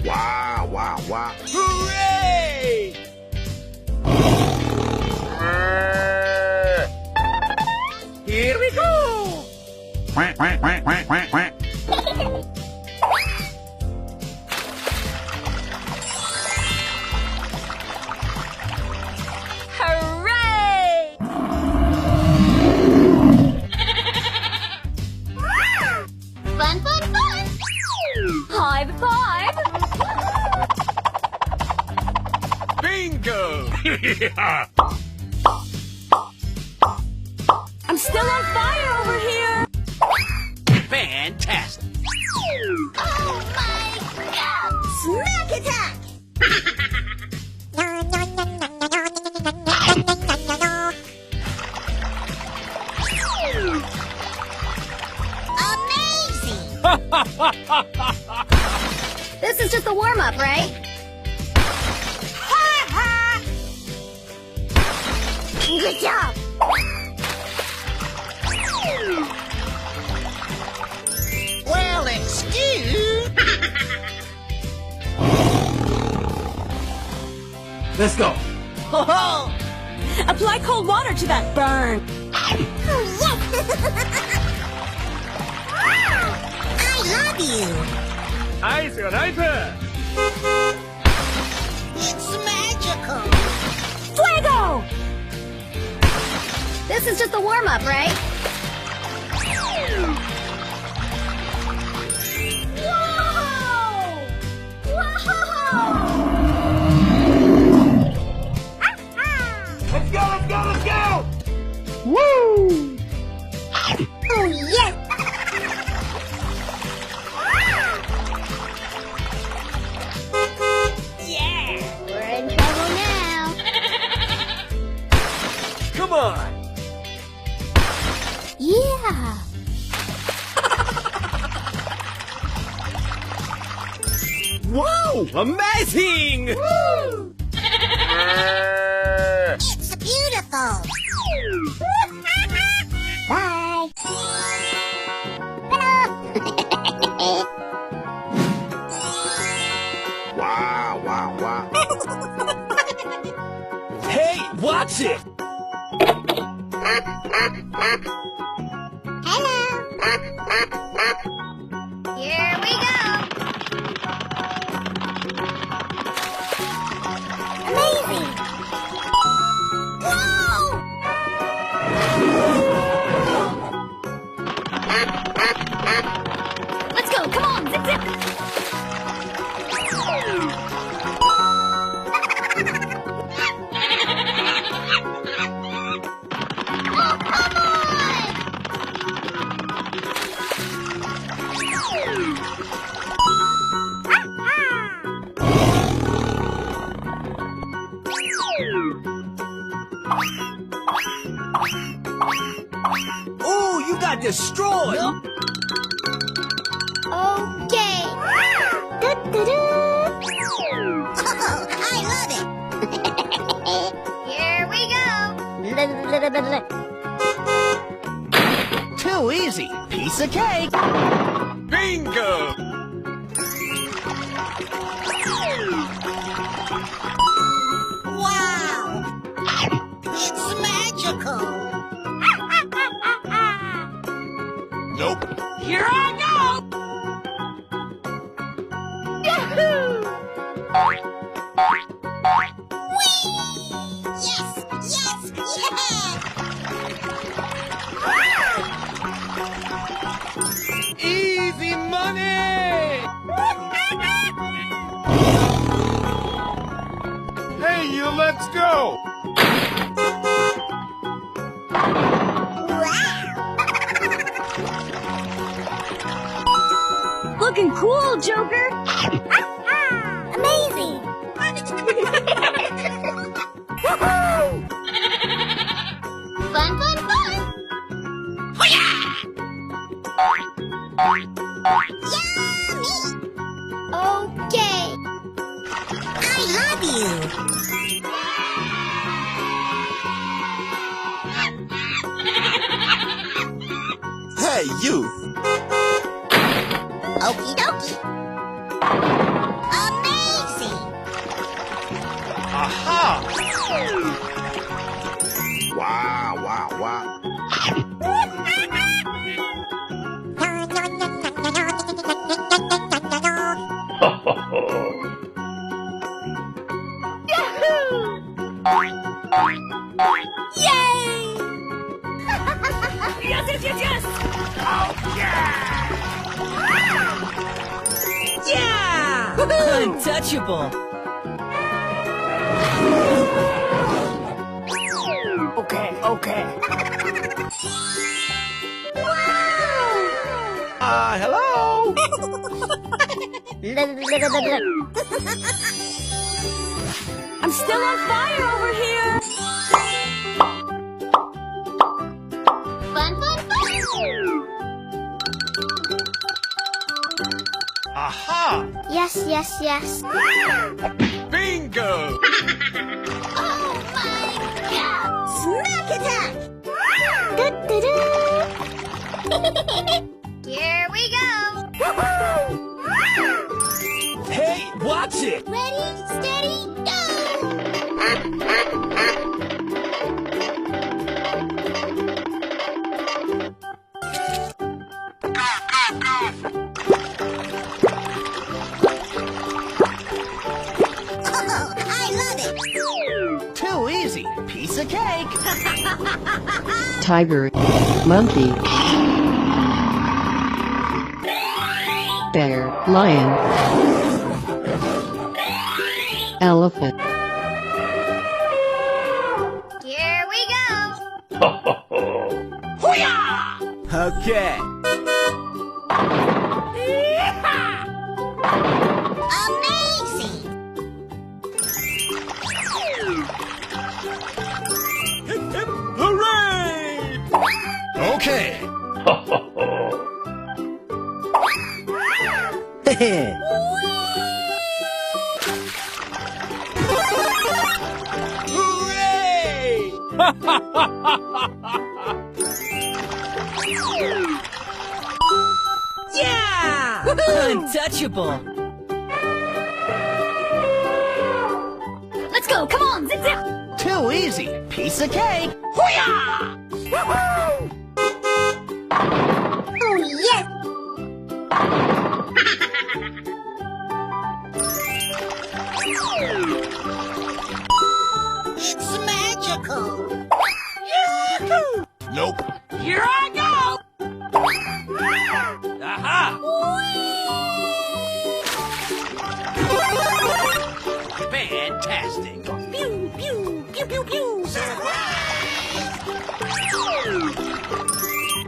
Wow, wow, wow. Hooray! Here we go! Hooray! Fun, fun, fun! High five! Bingo! I'm still on fire over here! Fantastic! Oh my god! Smack attack! Amazing! This is just a warm-up, right? Ha ha! Good job! Well, excuse... Let's go! Ho ho! Apply cold water to that burn. Oh, yes! I love you! Ice, right? It's magical! Fuego! This is just a warm-up, right? Whoa! Whoa! Let's go, let's go, let's go! Woo! Oh, yes! Yeah! We're in trouble now! Come on! Yeah! Wow! Amazing! Woo! It's beautiful! Bye! Wow, wow, wow. Hey, watch it! Hello! Here we go! Amazing! Whoa! Let's go! Come on! Zip, zip! Oh, come Oh, you got destroyed! Okay. Do-do-do. Oh, I love it. Here we go. Too easy. Piece of cake. Bingo! Wow. It's magical. Nope. Here I go! Yahoo! Whee! Yes, yes, yes! Easy money! Hey, you, let's go. Looking cool, Joker! Amazing! Woohoo! Fun, fun, fun! Yummy! Okay. I love you. Hey, you! Okie dokie. Amazing. Aha! Wow, wow, wow. Yay! Yes, yes, yes, yes! Oh, yeah! Yeah! Untouchable. Okay, okay. Hello! I'm still on fire over here. Fun, fun, fun. Aha! Yes, yes, yes. Bingo! Oh my god! Smack attack! Do-do-do. Here we go! Hey, watch it! Ready, steady, go! Oh, I love it! Too easy. Piece of cake. Tiger, monkey, bear, lion, elephant, Here we go! Okay. Amazing! Hooray! Okay. Hooray! Yeah! Untouchable. Let's go, come on, zip zip. Too easy. Piece of cake. Oh, yes! It's magical! Nope. Here I go. Aha! Fantastic. Pew, pew, pew, pew, pew.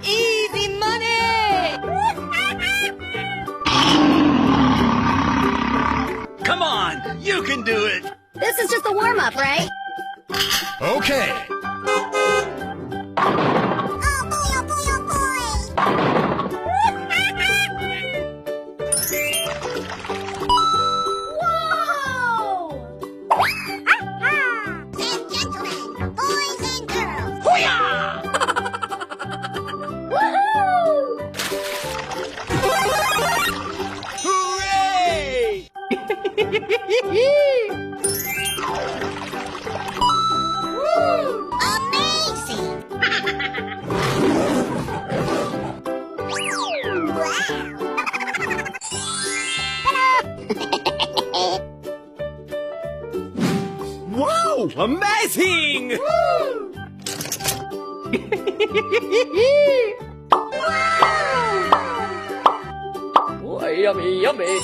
Easy money. Come on, you can do it. This is just a warm-up, right? Okay. Oh boy, oh boy, oh boy! Whoa! And gentlemen, boys and girls, Hooray! amazing! Wow, amazing! Oh, yummy, yummy.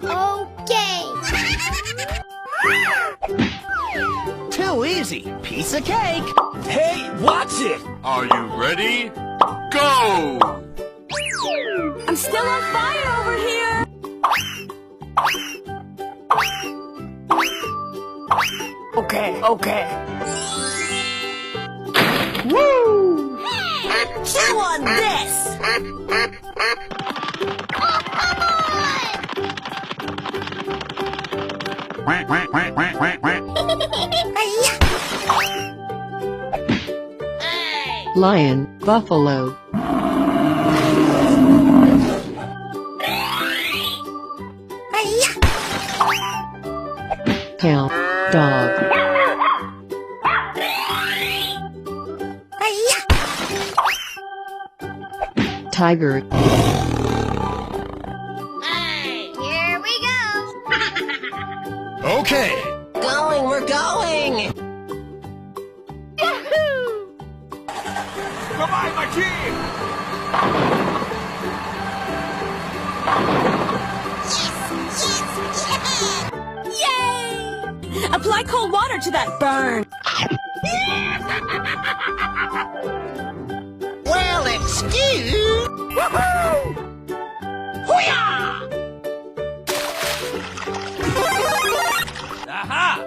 Okay! Too easy. Piece of cake. Hey, watch it. Are you ready? Go! I'm still on fire over here. Okay, okay. Woo! Chew on this. Quack, quack, quack, quack, quack, quack. lion, Buffalo. Cow. Dog. Tiger. Here we go. Okay. Going, we're going! Goodbye, my team. Yay! Apply cold water to that burn. Well, excuse... Woohoo! Hoo-yah! Aha!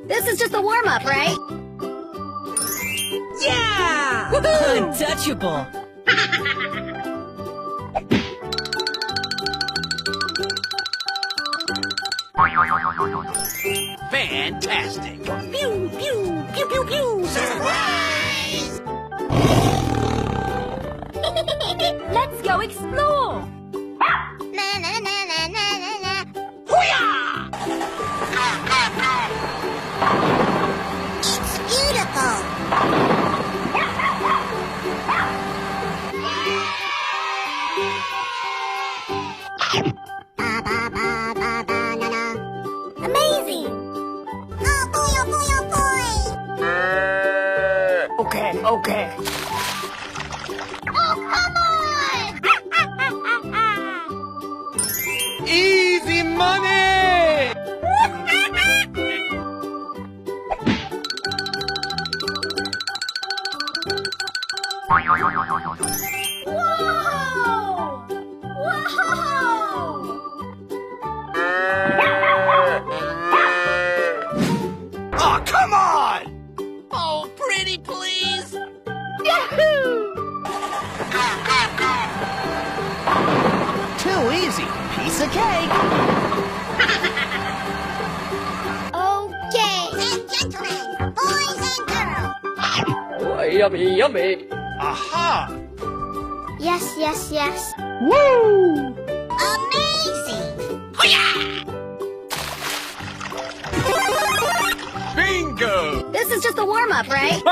This is just a warm-up, right? Yeah! Untouchable. Fantastic! Pew, pew, pew, pew, pew. Surprise! Let's go explore! Na na na na na na na. Hoo-yah! It's beautiful! Ba ba ba ba ba na na. Amazing! Oh boy, oh boy, oh boy! Okay, okay. Oh, come on! Easy money! Whoa! Whoa! Oh, come on! Oh, pretty please! Too easy. Piece of cake. Okay. And gentlemen, boys and girls. Yummy, yummy. Aha! Yes, yes, yes. Woo! Amazing! Bingo! This is just a warm-up, right?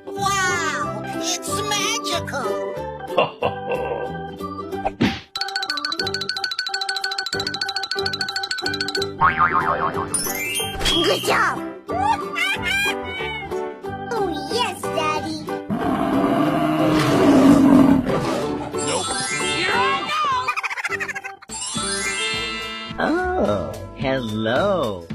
Wow! It's magical! Good job! Oh, yes, Daddy! Oh, hello.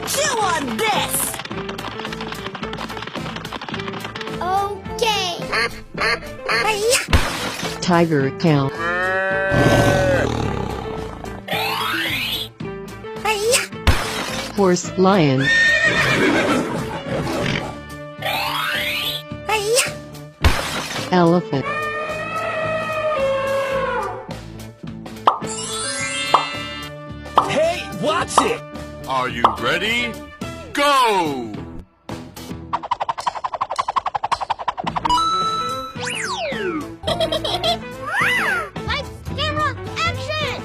Chew on this. Okay. Tiger. Cow. Horse. Lion. Elephant. Hey, watch it! Are you ready? Go! Lights, camera, action!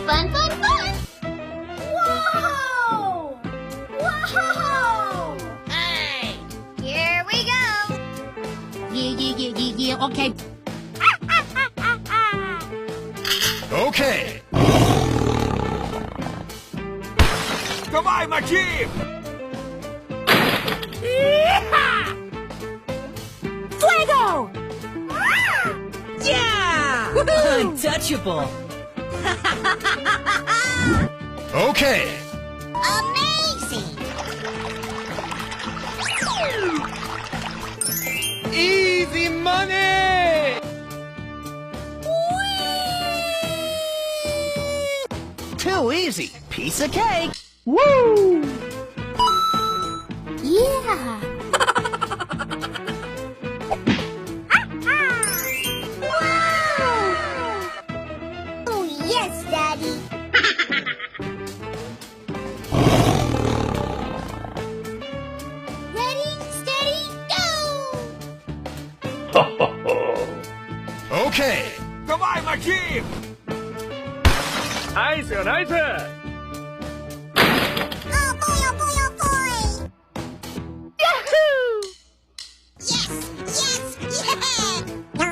Fun, fun, fun! Whoa! Whoa! Hey! Here we go! Yeah, okay. Okay. Goodbye, my team! Fuego! Yeah! Untouchable. Okay. Amazing! Easy money! Too easy. Piece of cake. Woo! Yeah! Oh boy, oh boy, oh boy! Yahoo! Yes! Yes! Yeah!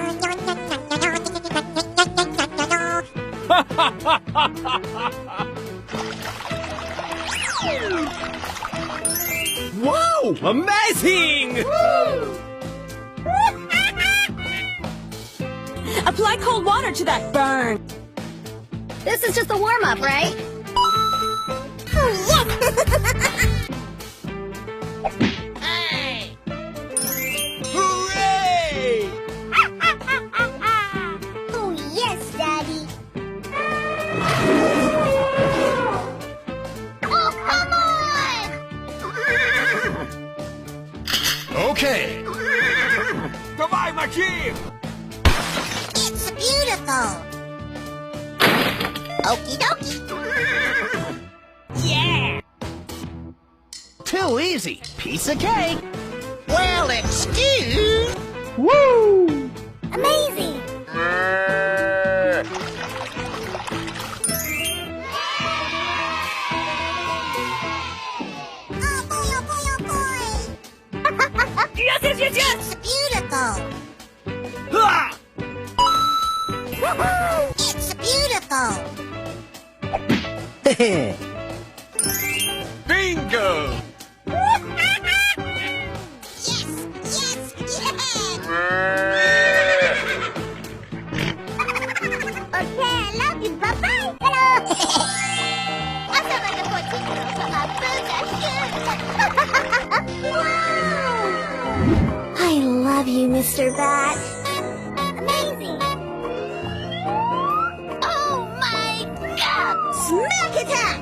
Wow! Amazing! Apply cold water to that burn. This is just a warm-up, right? Oh, yes! Hooray! Oh, yes, Daddy! Oh, come on! Okay. Goodbye, my Jeep. It's beautiful! Okie dokie! Yeah! Too easy. Piece of cake. Well, excuse. Woo! Amazing! Oh boy, oh boy, oh boy! Yes, yes, yes, yes! It's beautiful! Ha! It's beautiful! Bingo. Yes! Yes! Yes! Okay, I love you. Bye-bye! Hello! I sound like a 14-year-old, but my boobs are huge! Wow! I love you, Mr. Bat. Amazing! Oh my god! Smack attack!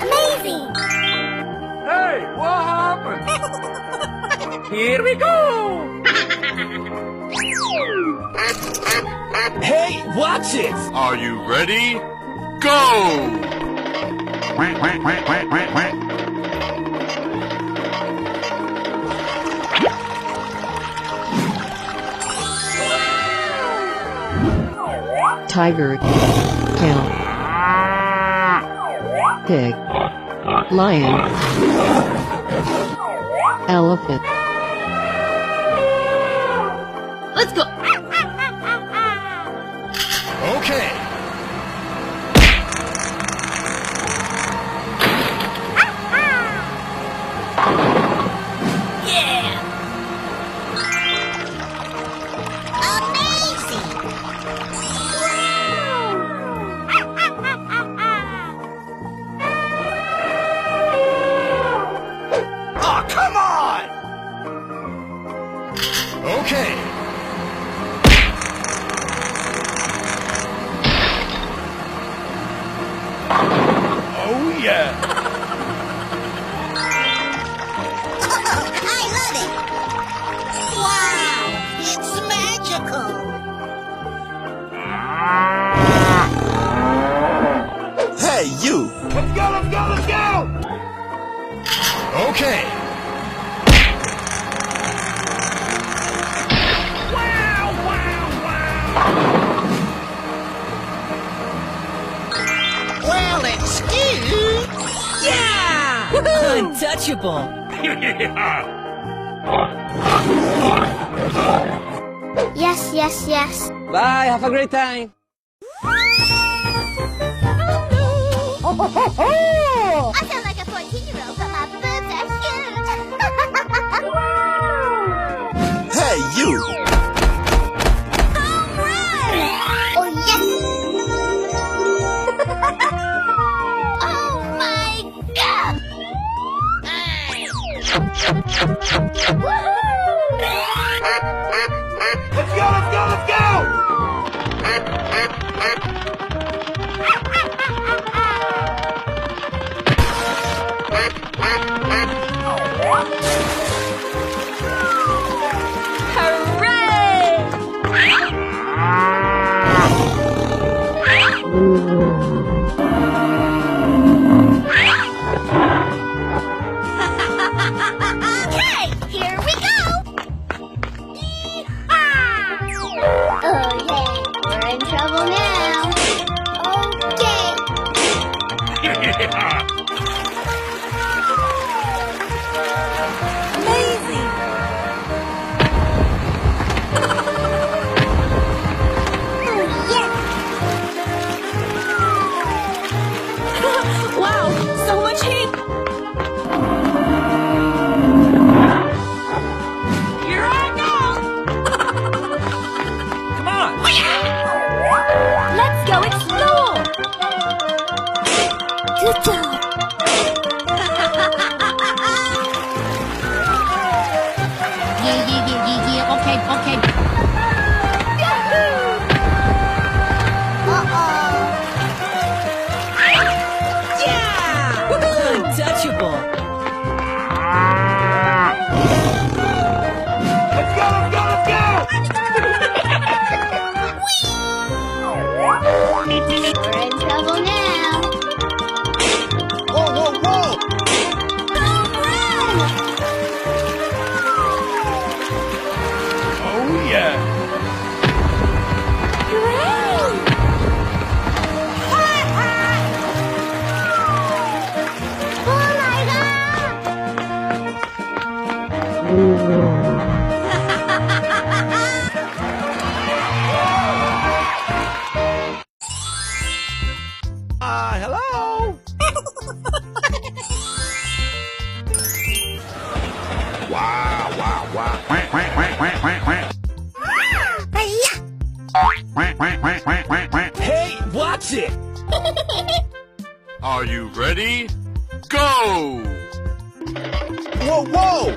Amazing! Hey, what happened? Here we go! Hey, watch it! Are you ready? Go. Tiger, cow, pig, lion, elephant, Let's go. Okay. Amazing! Oh, come on! Okay. Oh, yeah! I love it! Wow! It's magical! Hey, you. Let's go, let's go, let's go! Okay. Wow, wow, wow! Well, excuse. Yeah! Untouchable. Yes, yes, yes. Bye, have a great time! I sound like a 14-year-old, but my boobs are huge! Hey, you. Oh, yes! Oh, my God! Let's go, let's go, let's go! Okay, here we go! Yeehaw! Oh, yay! We're in trouble now! Amazing! Wow, so much heat! Here I go! Come on! Let's go explore! Good job! Yeah. Okay. Uh-oh! Yeah! Untouchable! Let's go! We're in trouble now! Whoa! Oh, yeah. Hello? Hey, watch it! Are you ready? Go! Whoa!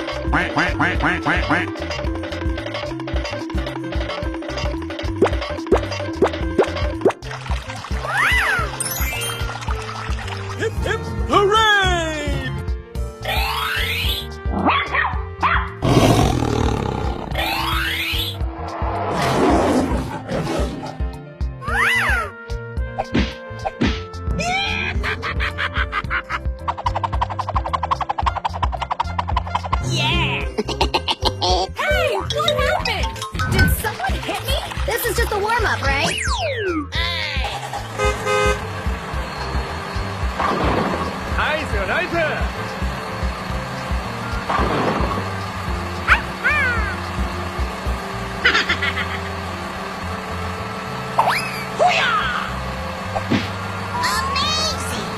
Hip, hip, hooray! Yeah! Hey, what happened? Did someone hit me? This is just a warm-up, right? Nice! Amazing!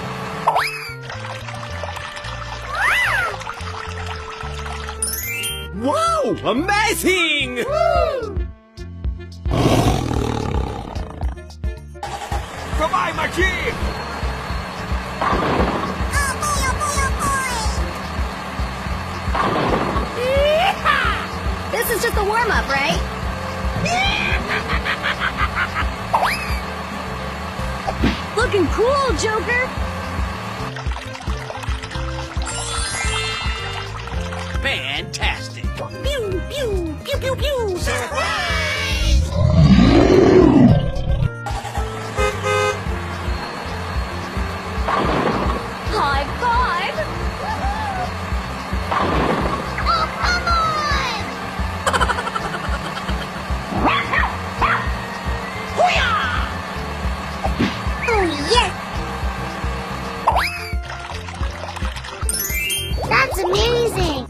Wow! Amazing! Goodbye, Maki! This is just a warm-up, right? Looking cool, Joker! Fantastic! Pew, pew, pew, pew, pew! High five! Oh, come on! Oh, yes! That's amazing!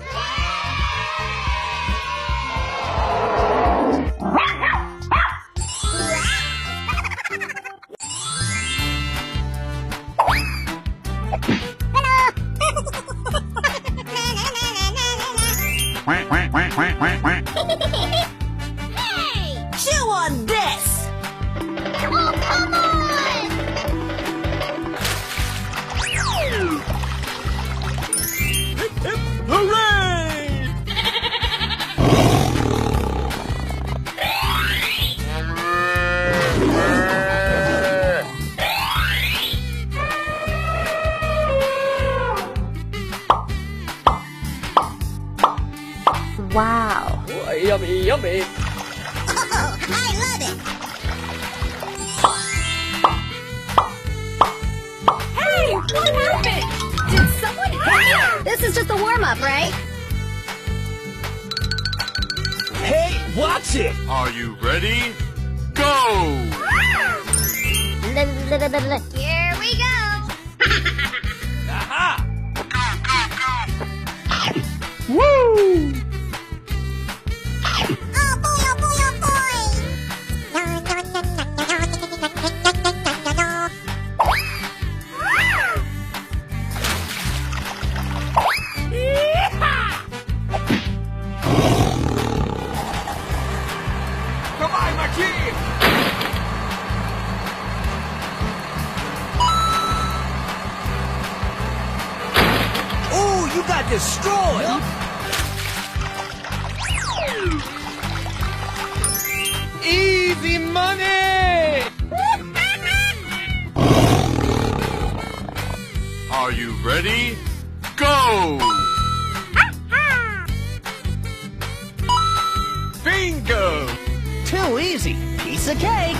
Hey! Chew on this! Oh, come on! Hip, hip, hooray! Wow! Oh, yummy! Oh, I love it! Hey! What happened? Did someone hit me? This is just a warm-up, right? Hey, watch it! Are you ready? Go! Here we go! got destroyed! Easy money! Are you ready? Go! Bingo! Too easy. Piece of cake.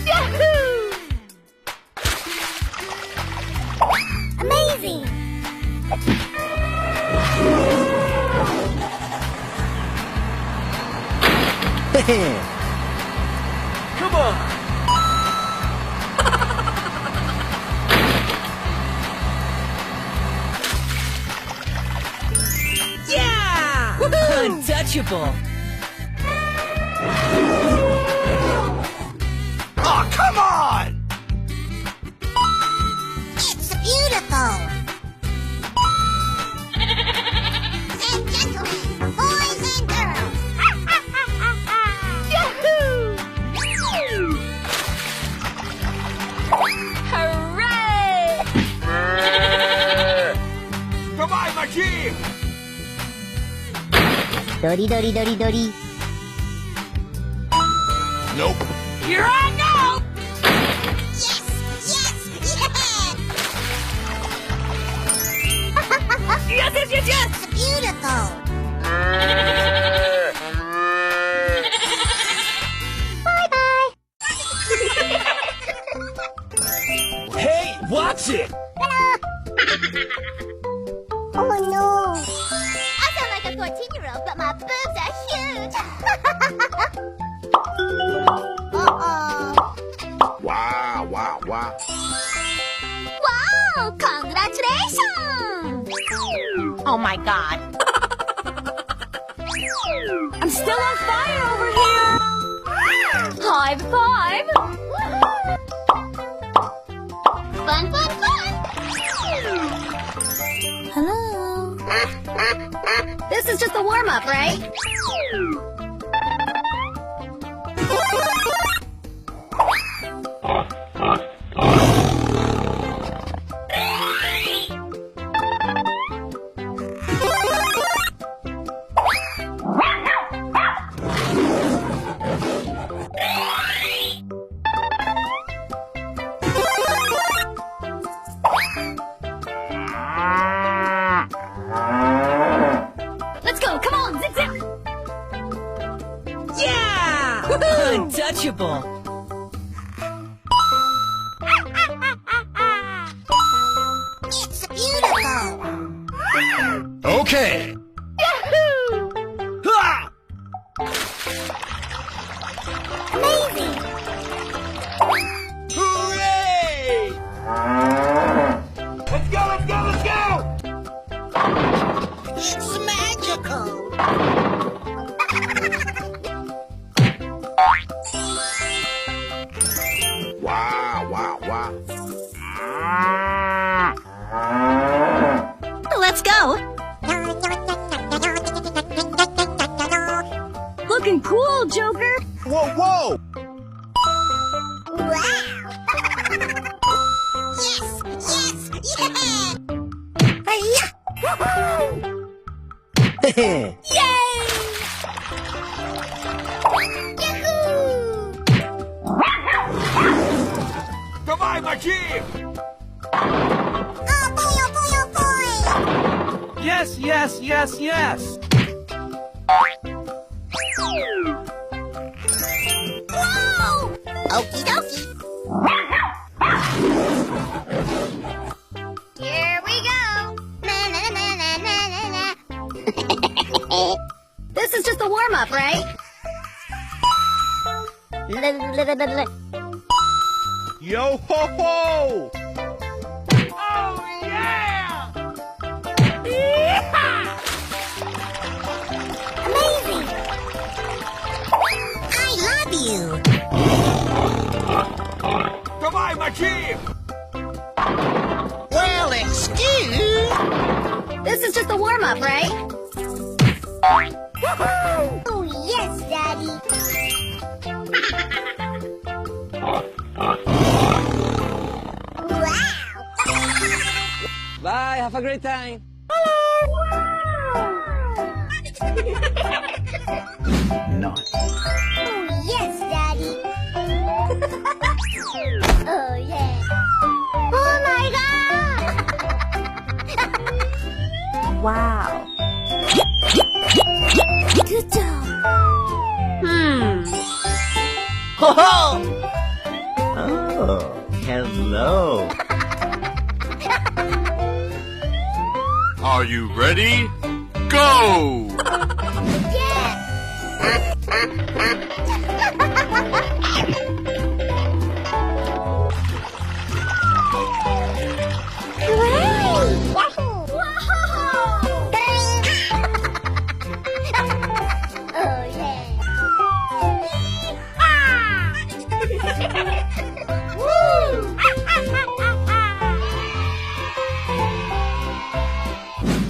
Yahoo! Amazing! Come on! Yeah! Untouchable. Oh, come on! It's beautiful! And gentlemen, boys and girls! Yahoo! Hooray! Goodbye, my Jeep! Dory, dory, dory, dory. Nope. Here I go! Yes! Yes! Yes! Yes, yes, yes, yes! It's beautiful! Bye-bye! Hey, watch it! Oh no! I sound like a 14-year-old, but my boobs are huge! Uh-oh. Wow, wow, wow. Wow! Congratulations! Oh my god. I'm still on fire over here! High five! Fun, fun, fun! Hello? This is just a warm-up, right? Let's go, come on, zip zip! Yeah! Untouchable! It's beautiful! Okay. Ha! Amazing! Hooray! Let's go, let's go, let's go! It's magical. Wow, wow, wow. Let's go! Looking cool, Joker! Whoa, whoa. Wow! Yes! Yes! Yeah! Yay! Yahoo! Goodbye, my Jeep! Oh boy, oh boy, oh boy! Yes, yes, yes, yes! Whoa! Okie dokie! Here we go! Na na na na na na na. This is just a warm-up, right? Yo ho ho! Oh yeah! Amazing! I love you! Goodbye, my Jeep! Well, excuse. This is just a warm-up, right? Oh yes, Daddy! Wow! Bye, have a great time. No. Oh, yes, Daddy. Oh, yeah. Oh, my God. Wow. Good job. Ho ho! Oh, hello. Are you ready? Go!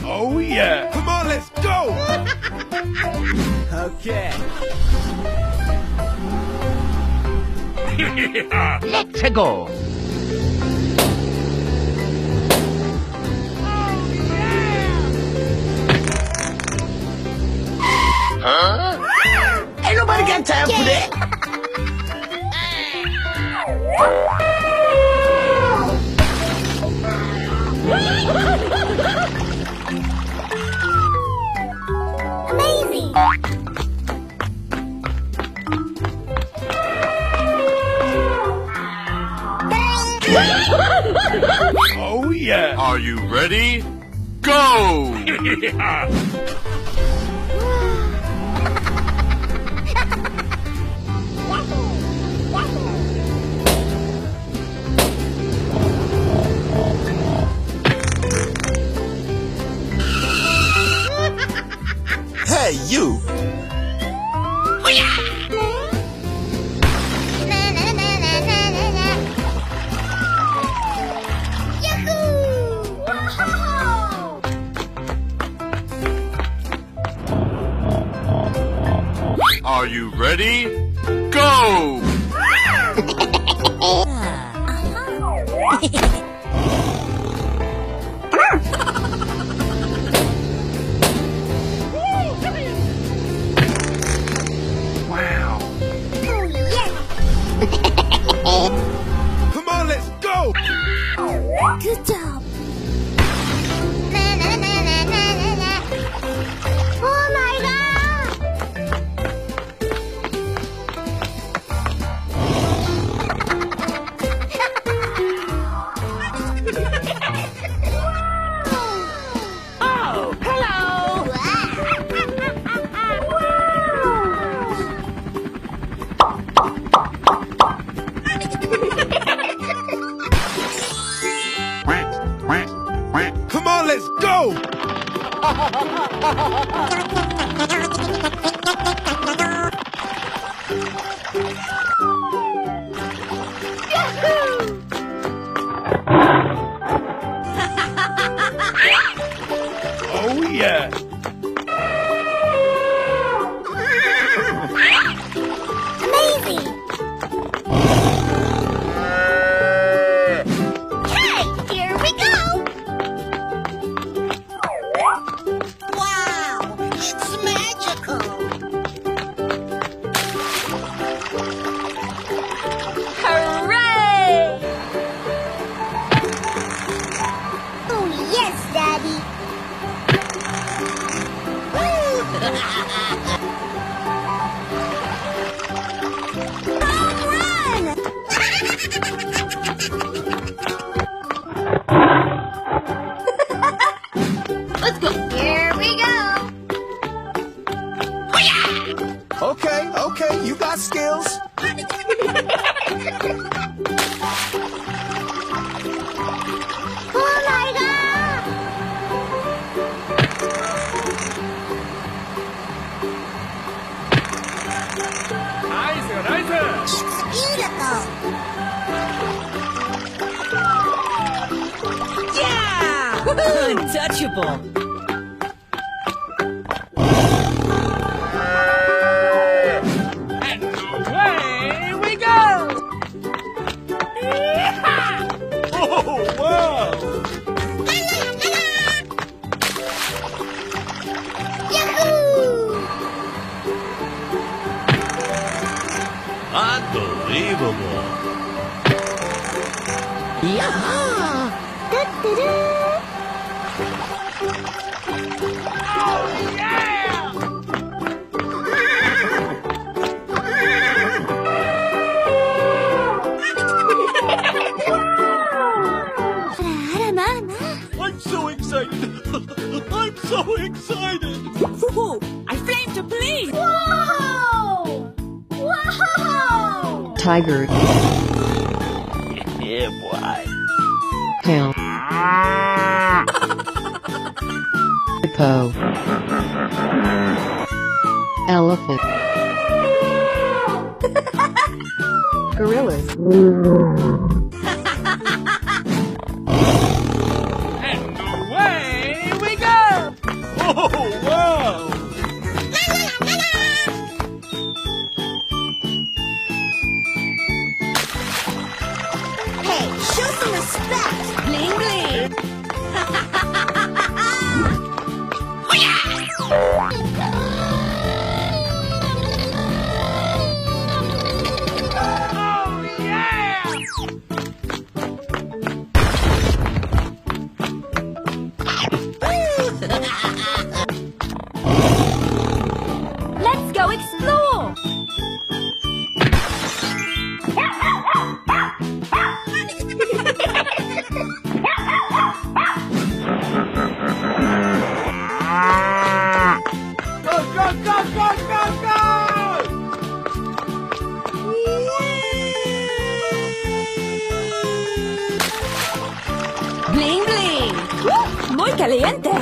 Oh, yeah. Come on, let's go. Okay. Let's go. Ain't nobody got time for that. Amazing. Oh, yeah. Are you ready? Go! Hey, you. Are you ready? Go! Wow. Come on, let's go. Good job. Oh my God! Oh, hello. Come on, let's go. Oh, yeah. Amazing. Okay, here we go. Wow, it's magical. Hooray! Oh, yes, Daddy. Home run! Let's go. Here we go. Okay, you got skills. Oh my God! It's beautiful. Yeah! Untouchable. Away we go. Oh, wow. Unbelievable. Yaha! I'm so excited. I'm so excited. Woohoo! I flame to please! Whoa! Whoa! Tiger. Yeah, boy. Cow. Hippo. Elephant. Gorillas. And away we go. Oh, wow. Hey, show some respect! Bling bling! Oh, yeah. Let's go explore! Go, go, go, go, go, go. Bling bling! Muy caliente!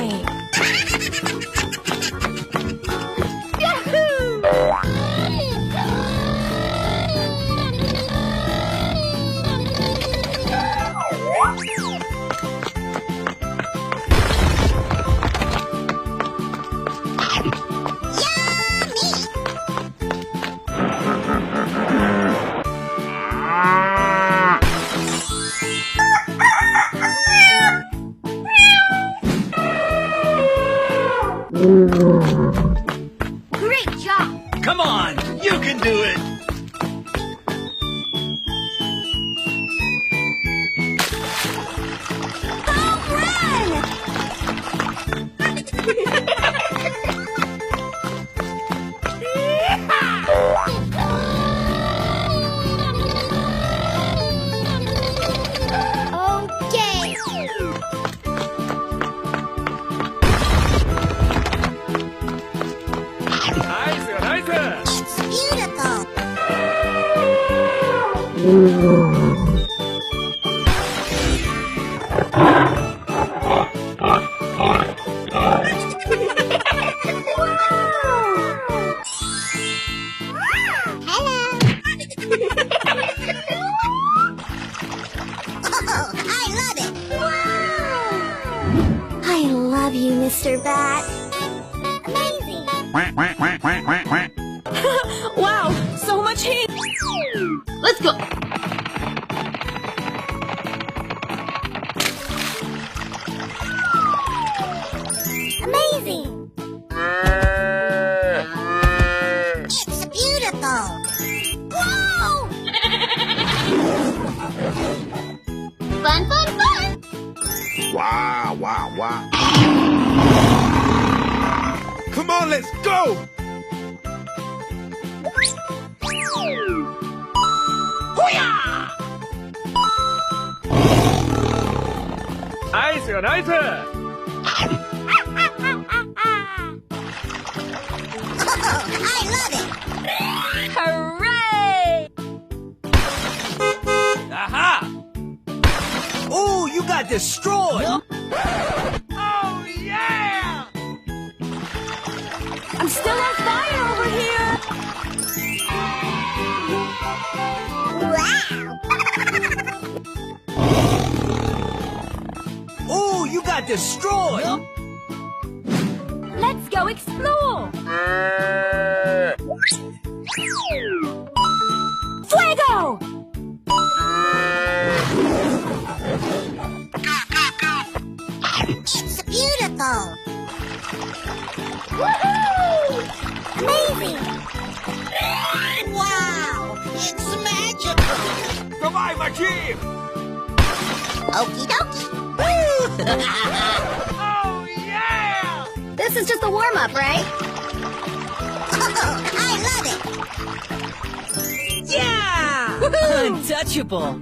Great job! Come on, you can do it. Okay! Nice, nice. It's beautiful! Hello! Oh, I love it! Wow! I love you, Mr. Bat. Amazing! Wow! So much heat! Let's go. Amazing! It's beautiful! Whoa! Fun, fun, fun! Wow, wow, wow. Come on, let's go. Nice, nice. Oh, I love it! Hooray! Aha! Oh, you got destroyed! Oh, yeah. I'm still on fire over here! Wow! Oh, you got destroyed! Let's go explore! Fuego! It's beautiful! Woohoo! Amazing! Wow! It's magic! Time achieved! Okie dokie. Oh, yeah! This is just a warm-up, right? Oh, I love it. Yeah! Untouchable.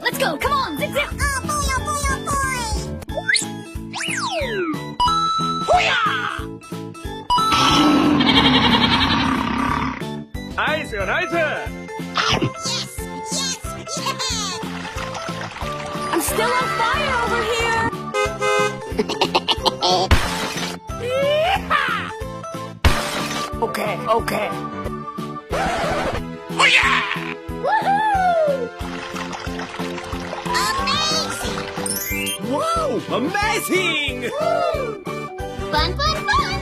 Let's go. Come on, zip zip. Oh boy, oh boy, oh boy. Nice, nice! Yes, yes, I'm still on fire over here. Okay, okay. Woohoo! Amazing! Wow! Amazing! Fun, fun, fun!